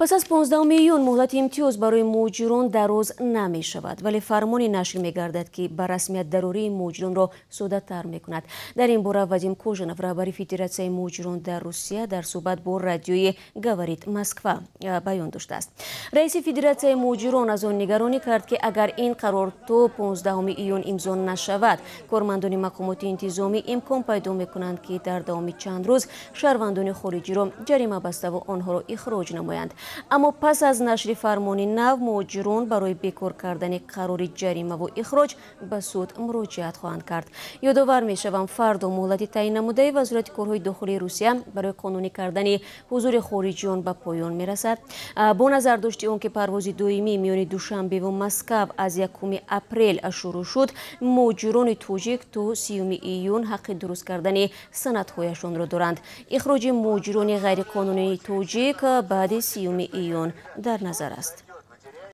پس از 15 میلیون مهلت امتیاز برای مهاجران دراز نمی شود، ولی فرمانی نشر می گردد که به رسمیت ضروری مهاجران را ساده تر می کند. در این باره وادیم کوژنوف رهبر فدراسیون مهاجران در روسیه در صحبت با رادیوی گاوریت مسکو بیان داشته است. رئیس فدراسیون مهاجران از آن نگرانی کرد که اگر این قرار تا 15 ایون امضا نشود، کارمندان مقامات انتظامی امکان پیدا می کنند که در دام چند روز شهروندان خارجی را جریمه بسته و آنها را اخراج نمایند. اما پس از نشر فرمان نو، مهاجران برای بیکار کردن قرار جریمه و اخراج به سود مراجعت خواهند کرد. یادآور می‌شوم فردا مهلت تعیین نموده وزارت کارهای داخلی روسیه برای قانونی کردن حضور خارجیان به پایان می‌رسد. با نظر داشت آنکه پرواز دومی میان دوشنبه و مسکو از 1 اپریل شروع شد، مهاجران تاجیک تا 30 ایون حق درست کردن سندهایشان را دارند. اخراج مهاجران غیرقانونی تاجیک بعد 30 ایون در نظر است.